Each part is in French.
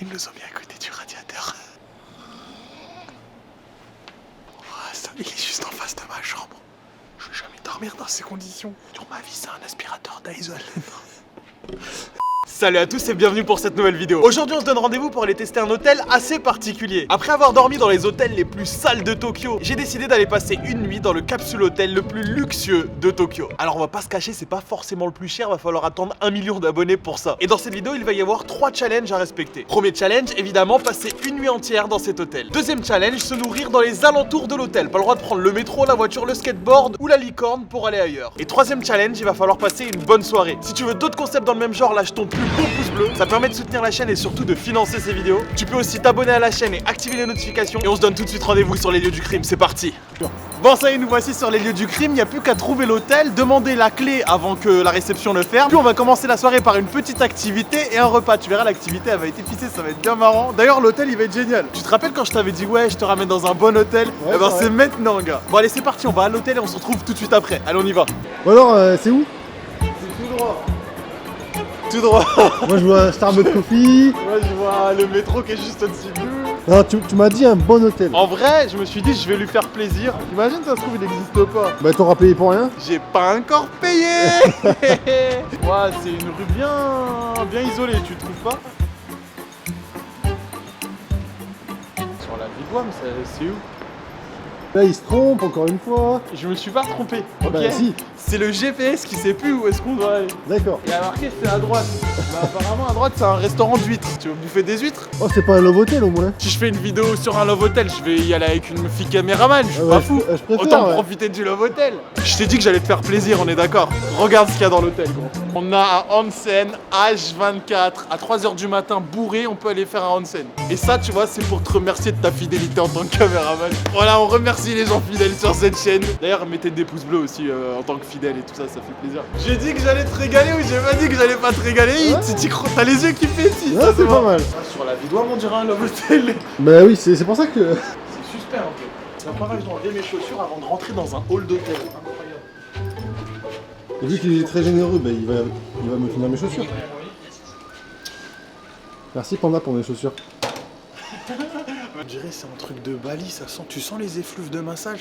Ils nous ont mis à côté du radiateur. Oh, ça, il est juste en face de ma chambre. Je vais jamais dormir dans ces conditions. Sur ma vie, c'est un aspirateur Dyson. Salut à tous et bienvenue pour cette nouvelle vidéo. Aujourd'hui on se donne rendez-vous pour aller tester un hôtel assez particulier. Après avoir dormi dans les hôtels les plus sales de Tokyo, j'ai décidé d'aller passer une nuit dans le capsule hôtel le plus luxueux de Tokyo. Alors on va pas se cacher, c'est pas forcément le plus cher, va falloir attendre 1 million d'abonnés pour ça. Et dans cette vidéo il va y avoir 3 challenges à respecter. Premier challenge, évidemment passer une nuit entière dans cet hôtel. Deuxième challenge, se nourrir dans les alentours de l'hôtel. Pas le droit de prendre le métro, la voiture, le skateboard ou la licorne pour aller ailleurs. Et troisième challenge, il va falloir passer une bonne soirée. Si tu veux d'autres concepts dans le même genre, lâche ton plus beau pouce bleu. Ça permet de soutenir la chaîne et surtout de financer ces vidéos. Tu peux aussi t'abonner à la chaîne et activer les notifications. Et on se donne tout de suite rendez-vous sur les lieux du crime, c'est parti. Bon ça y est, nous voici sur les lieux du crime. Il n'y a plus qu'à trouver l'hôtel, demander la clé avant que la réception le ferme. Puis on va commencer la soirée par une petite activité et un repas. Tu verras, l'activité elle va être épicée, ça va être bien marrant. D'ailleurs l'hôtel il va être génial. Tu te rappelles quand je t'avais dit ouais je te ramène dans un bon hôtel? Ouais, eh ben c'est maintenant gars. Bon allez c'est parti, on va à l'hôtel et on se retrouve tout de suite après. Allez on y va. Bon alors c'est où? C'est tout droit. Tout droit. Moi je vois Starbucks Coffee. Moi je vois le métro qui est juste au-dessus de nous. Non, tu m'as dit un bon hôtel. En vrai, je me suis dit je vais lui faire plaisir. Imagine ça se trouve il n'existe pas. Bah t'auras payé pour rien. J'ai pas encore payé. Ouais, c'est une rue bien isolée, tu trouves pas? Sur la Vigouam, c'est où? Là il se trompe encore une fois. Je me suis pas trompé, ok? Bah si. C'est le GPS qui sait plus où est-ce qu'on doit aller. D'accord. Il a marqué c'est à droite. Bah apparemment à droite c'est un restaurant d'huîtres. Tu veux bouffer des huîtres? Oh c'est pas un love hotel au moins. Si je fais une vidéo sur un love hotel, je vais y aller avec une fille caméraman, je suis Ah pas ouais, fou. je préfère, Autant ouais. profiter du love hotel. Je t'ai dit que j'allais te faire plaisir, on est d'accord. Regarde ce qu'il y a dans l'hôtel gros. On a un onsen H24 à 3h du matin bourré, on peut aller faire un onsen. Et ça tu vois c'est pour te remercier de ta fidélité en tant que caméraman. Voilà, on remercie les gens fidèles sur cette chaîne. D'ailleurs mettez des pouces bleus aussi en tant que fidèle et tout ça, ça fait plaisir. J'ai dit que j'allais te régaler ou j'ai pas dit que j'allais pas te régaler? Ouais. T'as les yeux qui pétillent, Ouais, ça c'est pas bon. mal. Ah, sur la vidéo on dirait un love hotel. Bah oui c'est pour ça que... C'est suspect un peu. C'est la première fois que je dois enlever mes chaussures avant de rentrer dans un hall d'hôtel. Incroyable. Et vu qu'il est très généreux, bah il va me finir mes chaussures. Merci Panda pour mes chaussures. On dirait c'est un truc de Bali, ça sent. Tu sens les effluves de massage?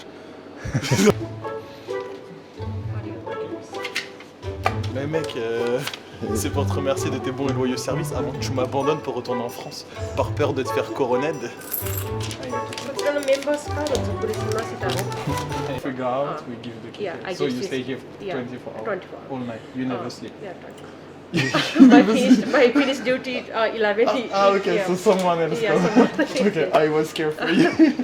Mais mec, c'est pour te remercier de tes bons et loyaux services avant que tu m'abandonnes pour retourner en France par peur de te faire coroned. Figure out, we give the key. Yeah, I So give you this- stay here yeah, 24 hours, 24. all night. You never sleep. Yeah, 24. my finished duty 11. Ah ok, yeah. so someone else. Yeah, someone. Okay, I was scared for you. Thank you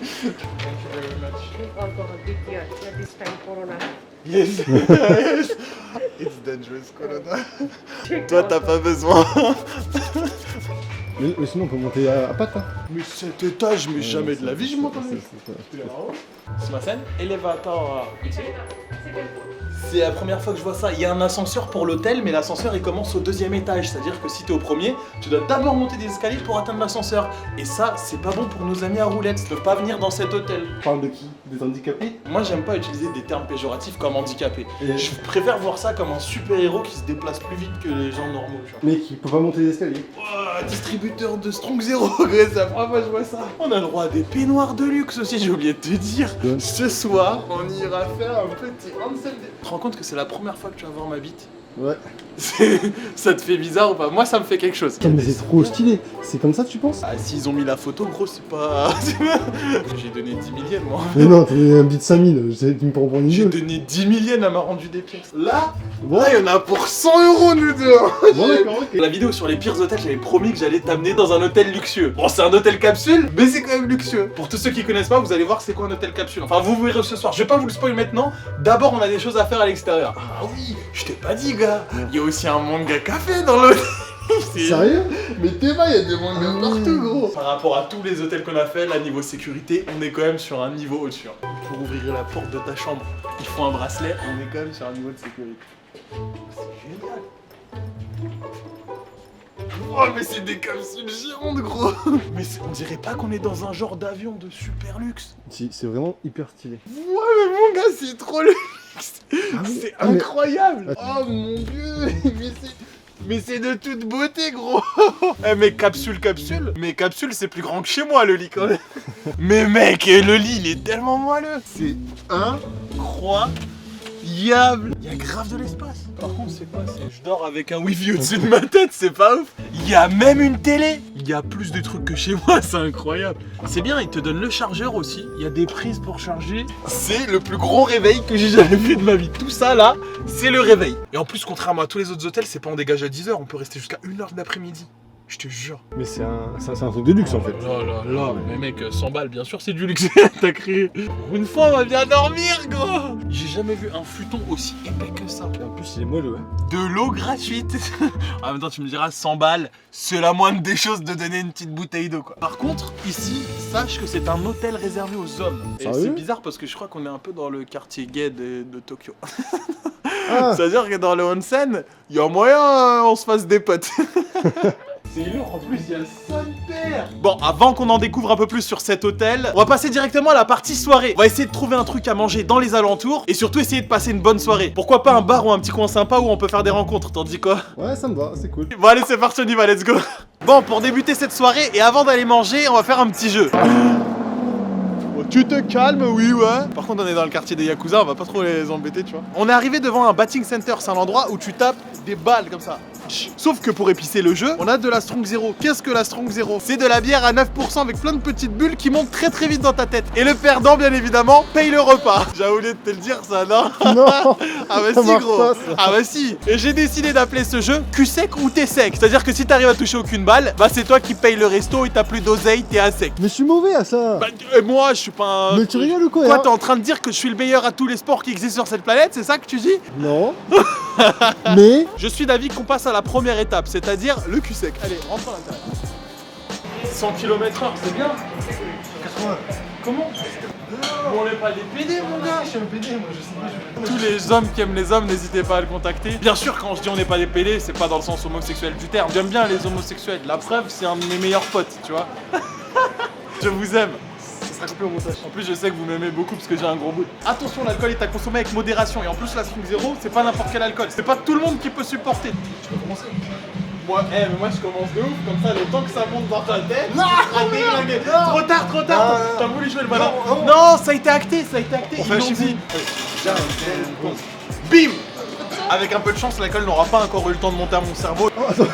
very much. Alcohol, yeah, this time Corona. Yes, yes. It's dangerous, Corona. Toi, t'as pas besoin. Mais sinon on peut monter à pattes hein. Mais cet étage, mais jamais de la vie je m'entendais. C'est ma scène. Elevator. C'est la première fois que je vois ça. Il y a un ascenseur pour l'hôtel, mais l'ascenseur il commence au 2e étage. C'est-à-dire que si t'es au premier, tu dois d'abord monter des escaliers pour atteindre l'ascenseur. Et ça, c'est pas bon pour nos amis à roulettes. Ils peuvent pas venir dans cet hôtel. On parle de qui? Des handicapés? Moi, j'aime pas utiliser des termes péjoratifs comme handicapé. Et- Je préfère voir ça comme un super-héros qui se déplace plus vite que les gens normaux. Tu vois. Mais qui peut pas monter les escaliers. Oh, distributeur de Strong Zero, c'est la première fois que je vois ça. On a le droit à des peignoirs de luxe aussi, j'ai oublié de te dire. Ouais. Ce soir, on ira faire un petit onsen. Tu te rends compte que c'est la première fois que tu vas voir ma bite? Ouais. Ça te fait bizarre ou pas? Moi, ça me fait quelque chose. Mais c'est trop stylé. C'est comme ça tu penses? Ah, s'ils ont mis la photo, gros, c'est pas... J'ai donné 10 000 yens, moi. Mais non, t'as donné un billet de 5000, tu me prends pour une J'ai idiote. donné 10 000 yens, elle m'a rendu des pièces. Là, Bon. là, il y en a pour 100 €, nous deux. Bon d'accord, ok. La vidéo sur les pires hôtels, j'avais promis que j'allais t'amener dans un hôtel luxueux. Bon, c'est un hôtel capsule, mais c'est quand même luxueux. Pour tous ceux qui connaissent pas, vous allez voir c'est quoi un hôtel capsule. Enfin, vous verrez ce soir. Je vais pas vous le spoil maintenant. D'abord, on a des choses à faire à l'extérieur. Ah oui, je t'ai pas dit, gars. Il y a aussi un manga café dans l'hôtel. Sérieux? Mais t'es pas, il y a des mangas Ah oui. partout, gros. Par rapport à tous les hôtels qu'on a fait, là, niveau sécurité, on est quand même sur un niveau au-dessus. Pour ouvrir la porte de ta chambre, il faut un bracelet. On est quand même sur un niveau de sécurité. C'est génial. Oh mais c'est des capsules géantes gros. Mais on dirait pas qu'on est dans un genre d'avion de super luxe. Si, c'est vraiment hyper stylé. Ouais mais mon gars c'est trop luxe. Ah oui. C'est Ah, mais- incroyable. Attends. Oh mon dieu. Mais c'est... Mais c'est de toute beauté, gros. Eh, mais capsule. Mais capsule, c'est plus grand que chez moi, le lit, quand même. Mais mec, le lit, il est tellement moelleux. C'est incroyable. Il y a grave de l'espace. Par contre, c'est quoi? Je dors avec un wifi au-dessus de ma tête, c'est pas ouf. Il y a même une télé. Il y a plus de trucs que chez moi, c'est incroyable. C'est bien, il te donne le chargeur aussi. Il y a des prises pour charger. C'est le plus gros réveil que j'ai jamais vu de ma vie. Tout ça là, c'est le réveil. Et en plus, contrairement à tous les autres hôtels, c'est pas en dégage à 10h. On peut rester jusqu'à 1h de l'après-midi. Je te jure. Mais c'est un truc de luxe en fait. Oh là là, mais mec, 100 balles, bien sûr, c'est du luxe. T'as crié. Pour une fois, on va bien dormir, gros. J'ai jamais vu un futon aussi épais que ça. Et en plus, il est moelleux, hein. De l'eau gratuite. En même temps, tu me diras, 100 balles, c'est la moindre des choses de donner une petite bouteille d'eau, quoi. Par contre, ici, sache que c'est un hôtel réservé aux hommes. Et Sérieux? c'est bizarre parce que je crois qu'on est un peu dans le quartier gay de Tokyo. Ah. C'est-à-dire que dans le onsen, il y a moyen on se fasse des potes. C'est lourd, en plus il y a le son père. Bon, avant qu'on en découvre un peu plus sur cet hôtel, on va passer directement à la partie soirée. On va essayer de trouver un truc à manger dans les alentours et surtout essayer de passer une bonne soirée. Pourquoi pas un bar ou un petit coin sympa où on peut faire des rencontres, t'en dis quoi? Ouais, ça me va, c'est cool. Bon allez, c'est parti, on y va, let's go. Bon, pour débuter cette soirée et avant d'aller manger, on va faire un petit jeu. Oh, tu te calmes, oui, ouais. Par contre, on est dans le quartier des Yakuza, on va pas trop les embêter, tu vois. On est arrivé devant un batting center, c'est un endroit où tu tapes des balles comme ça. Sauf que pour épicer le jeu, on a de la Strong Zero. Qu'est-ce que la Strong Zero? C'est de la bière à 9% avec plein de petites bulles qui montent très très vite dans ta tête. Et le perdant, bien évidemment, paye le repas. J'ai oublié de te le dire, ça, non? Non. Ah bah Ça si, marche gros. pas, ça. Ah bah si. Et j'ai décidé d'appeler ce jeu cul sec ou t'es sec. C'est-à-dire que si t'arrives à toucher aucune balle, bah c'est toi qui paye le resto et t'as plus d'oseille, t'es à sec. Mais je suis mauvais à ça. Bah, et moi, je suis pas un... Mais tu rigoles ou quoi? Quoi, hein? t'es en train de dire que je suis le meilleur à tous les sports qui existent sur cette planète? C'est ça que tu dis? Non. Mais Je suis d'avis qu'on passe à la première étape, c'est-à-dire le cul sec. Allez, rentre à l'intérieur. 100 km/h, c'est bien. 80. Comment? On n'est pas des PD, mon gars. Je suis un PD, moi, je sais pas. Tous les hommes qui aiment les hommes, n'hésitez pas à le contacter. Bien sûr, quand je dis on n'est pas des PD, c'est pas dans le sens homosexuel du terme. J'aime bien les homosexuels. La preuve, c'est un de mes meilleurs potes, tu vois. Je vous aime. Ça sera coupé au montage. En plus, je sais que vous m'aimez beaucoup parce que j'ai un gros bout. Attention, l'alcool est à consommer avec modération. Et en plus, la Strong Zero, c'est pas n'importe quel alcool. C'est pas tout le monde qui peut supporter. Tu peux commencer. Moi, mais moi je commence de ouf, comme ça, le temps que ça monte dans ta tête, tu seras déglingué. Trop tard, t'as voulu jouer le malin. Non, ça a été acté, On fait un ils l'ont chiffre. dit. Bim. Avec un peu de chance, l'alcool n'aura pas encore eu le temps de monter à mon cerveau. Oh, attends.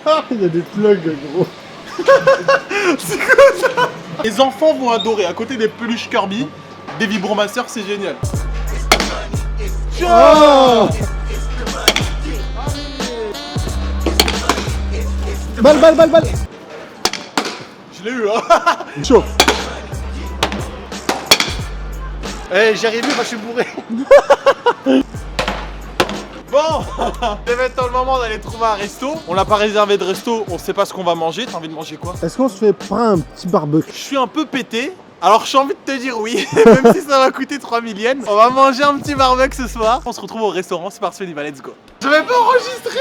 Ah, il y a des plugs, gros. C'est quoi ça? Les enfants vont adorer, à côté des peluches Kirby, des vibromasseurs, c'est génial. Oh. Balle. Je l'ai eu, hein. Chaud. Eh, j'y arrive, bah je suis bourré. Bon, c'est maintenant le moment d'aller trouver un resto. On l'a pas réservé de resto, on sait pas ce qu'on va manger. T'as envie de manger quoi? Est-ce qu'on se fait pas un petit barbecue? Je suis un peu pété. Alors j'ai envie de te dire oui, même si ça va coûter 3000 yens. On va manger un petit barbecue ce soir. On se retrouve au restaurant, c'est parti, on y va, let's go. J'avais pas enregistré.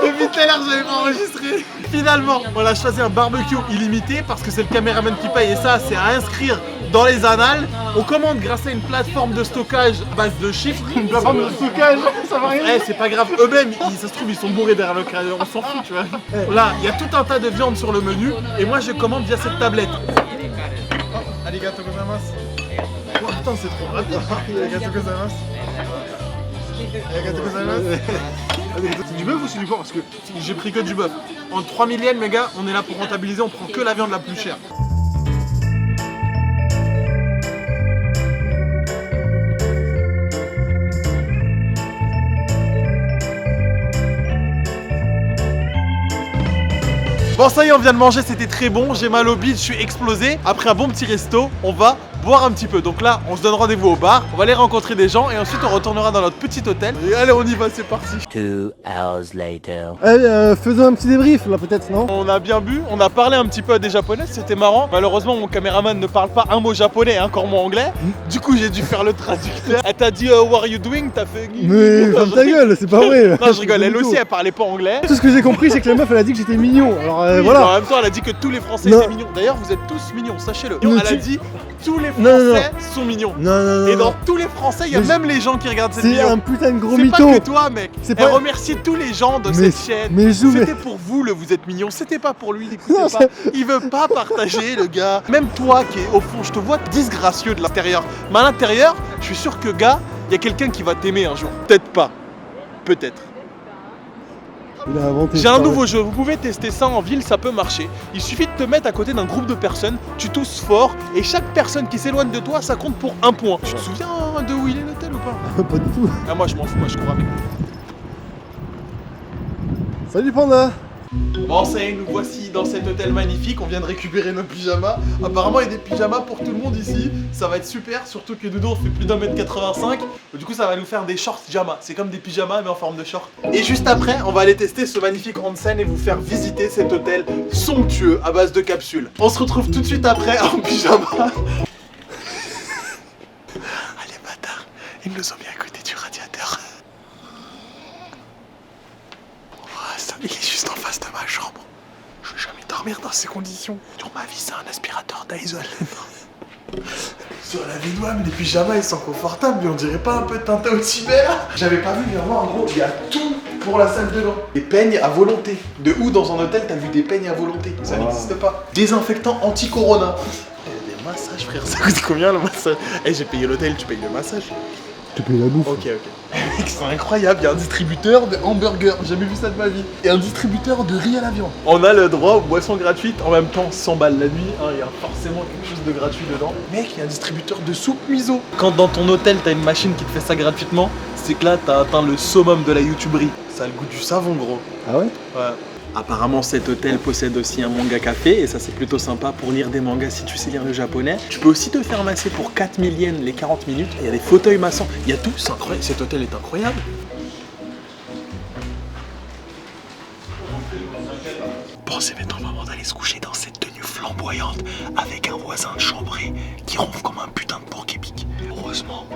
Depuis tout à l'heure, j'avais pas enregistré. Finalement, on a choisi un barbecue illimité parce que c'est le caméraman qui paye et ça, c'est à inscrire dans les annales. On commande grâce à une plateforme de stockage à base de chiffres. Une plateforme de stockage, ça va rien. Eh, c'est pas grave, eux-mêmes, ça se trouve, ils sont bourrés derrière le créateur, on s'en fout, tu vois. Là, il y a tout un tas de viande sur le menu et moi, je commande via cette tablette. Arigato gozaimasu. Oh putain, c'est trop rapide. Arigato gozaimasu. Arigato gozaimasu. C'est du bœuf ou c'est du porc? Parce que J'ai pris que du bœuf. En 3000 yens, mes gars, on est là pour rentabiliser, on prend que la viande la plus chère. Bon, ça y est, on vient de manger, c'était très bon. J'ai mal au bide, je suis explosé. Après un bon petit resto, on va boire un petit peu. Donc là, on se donne rendez-vous au bar. On va aller rencontrer des gens et ensuite on retournera dans notre petit hôtel. Et allez, on y va, c'est parti. 2 hours later. allez, faisons un petit débrief là peut-être, non? On a bien bu, on a parlé un petit peu à des japonais, c'était marrant. Malheureusement, mon caméraman ne parle pas un mot japonais, hein, encore moins anglais. Du coup, j'ai dû faire le traducteur. Elle t'a dit what are you doing? T'as fait. Mais ferme ta gueule, c'est pas vrai. Non, je rigole, elle aussi, elle parlait pas anglais. Tout ce que j'ai compris, c'est que la meuf elle a dit que j'étais mignon. Alors Oui, mais voilà. en même temps, elle a dit que tous les Français Non. étaient mignons. D'ailleurs, vous êtes tous mignons, sachez-le. Ne Elle a tu- dit tous les les Non. Français sont mignons. Non. Et dans tous les Français, il y a Mais même les gens qui regardent cette C'est vidéo. un putain de gros C'est pas mytho. que toi, mec. C'est Elle pas- remercie tous les gens de Mais- cette chaîne. mais Zou, mais- C'était pour vous, le vous êtes mignon. C'était pas pour lui, l'écoutez Non, pas. Il veut pas partager, le gars. Même toi, qui est au fond, je te vois disgracieux de l'intérieur. Mais à l'intérieur, je suis sûr que, gars, il y a quelqu'un qui va t'aimer un jour. Peut-être pas. Peut-être. Il a inventé. J'ai c'est un pas vrai. nouveau jeu, vous pouvez tester ça en ville, ça peut marcher. Il suffit de te mettre à côté d'un groupe de personnes, tu tousses fort, et chaque personne qui s'éloigne de toi, ça compte pour 1 point. Tu te souviens de où il est l'hôtel ou pas? Pas du tout. Ah, moi je m'en fous, moi je cours avec. Salut Panda. Bon, ça y est, nous voici dans cet hôtel magnifique. On vient de récupérer nos pyjamas. Apparemment, il y a des pyjamas pour tout le monde ici. Ça va être super, surtout que Doudou, on fait plus d'1m85. Du coup, ça va nous faire des shorts pyjamas. C'est comme des pyjamas, mais en forme de short. Et juste après, on va aller tester ce magnifique onsen et vous faire visiter cet hôtel somptueux à base de capsules. On se retrouve tout de suite après en pyjama. Allez, bâtard, ils nous ont mis à côté du radiateur. Il est juste en face de ma chambre. Je vais jamais dormir dans ces conditions. Sur ma vie, c'est un aspirateur d'Aisol. Sur la vie de moi, mais les pyjamas ils sont confortables, mais on dirait pas un peu Tintin au Tibet là? J'avais pas vu, viens voir, en gros, il y a tout pour la salle de bain. Des peignes à volonté. De où dans un hôtel t'as vu des peignes à volonté? Ça n'existe pas. Désinfectant anti-corona. Des massages, frère, ça coûte combien le massage? Eh, j'ai payé l'hôtel, tu payes le massage? Tu payes la bouffe. Ok. Mec, c'est incroyable, il y a un distributeur de hamburgers, j'ai jamais vu ça de ma vie. Et un distributeur de riz à la viande. On a le droit aux boissons gratuites, en même temps 100 balles la nuit, hein, il y a forcément quelque chose de gratuit dedans. Mec, il y a un distributeur de soupe miso. Quand dans ton hôtel t'as une machine qui te fait ça gratuitement, c'est que là t'as atteint le summum de la youtuberie. Ça a le goût du savon, gros. Ah ouais? Ouais. Apparemment cet hôtel possède aussi un manga café et ça c'est plutôt sympa pour lire des mangas si tu sais lire le japonais. Tu peux aussi te faire masser pour 4000 yens les 40 minutes. Il y a des fauteuils massants, il y a tout, c'est incroyable. Cet hôtel est incroyable. Bon, c'est maintenant le moment d'aller se coucher dans cette tenue flamboyante avec un voisin de chambré qui ronfle comme un putain de porc épic. Heureusement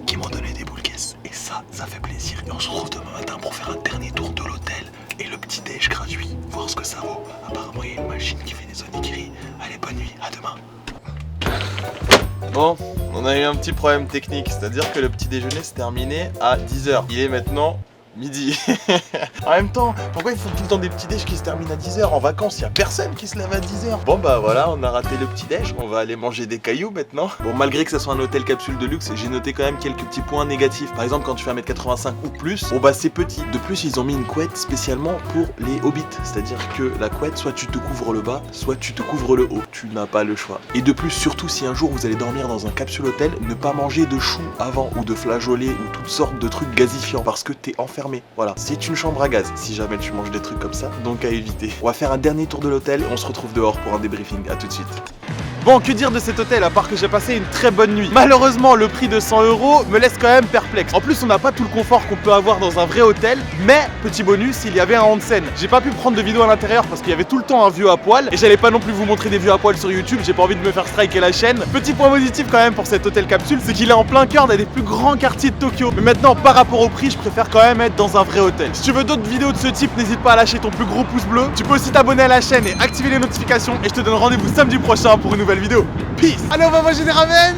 qu'ils m'ont donné des boules caisses et ça fait plaisir. Et on se retrouve demain matin pour faire un dernier tour de l'hôtel et le petit déj gratuit, voir ce que ça vaut. Apparemment il y a une machine qui fait des onigiri. Allez, bonne nuit, à demain. Bon, on a eu un petit problème technique, c'est-à-dire que le petit déjeuner s'est terminé à 10h. Il est maintenant midi. En même temps, pourquoi il faut tout le temps des petits déj qui se terminent à 10h? En vacances, il y a personne qui se lève à 10h. Bon bah voilà, on a raté le petit déj, on va aller manger des cailloux maintenant. Bon, malgré que ça soit un hôtel capsule de luxe, j'ai noté quand même quelques petits points négatifs. Par exemple, quand tu fais 1m85 ou plus, bon bah c'est petit. De plus, ils ont mis une couette spécialement pour les hobbits. C'est-à-dire que la couette, soit tu te couvres le bas, soit tu te couvres le haut. Tu n'as pas le choix. Et de plus, surtout si un jour vous allez dormir dans un capsule hôtel, ne pas manger de choux avant ou de flageolets ou toutes sortes de trucs gazifiants parce que t'es enfermé. Voilà, c'est une chambre à gaz si jamais tu manges des trucs comme ça, donc à éviter. On va faire un dernier tour de l'hôtel, on se retrouve dehors pour un débriefing, à tout de suite. Bon, que dire de cet hôtel à part que j'ai passé une très bonne nuit. Malheureusement, le prix de 100 € me laisse quand même perplexe. En plus, on n'a pas tout le confort qu'on peut avoir dans un vrai hôtel, mais petit bonus, il y avait un onsen. J'ai pas pu prendre de vidéo à l'intérieur parce qu'il y avait tout le temps un vieux à poil et j'allais pas non plus vous montrer des vieux à poil sur YouTube, j'ai pas envie de me faire striker la chaîne. Petit point positif quand même pour cet hôtel capsule, c'est qu'il est en plein cœur d'un des plus grands quartiers de Tokyo. Mais maintenant, par rapport au prix, je préfère quand même être dans un vrai hôtel. Si tu veux d'autres vidéos de ce type, n'hésite pas à lâcher ton plus gros pouce bleu. Tu peux aussi t'abonner à la chaîne et activer les notifications et je te donne rendez-vous samedi prochain pour une nouvelle vidéo. Peace. Allez, on va manger des ramen.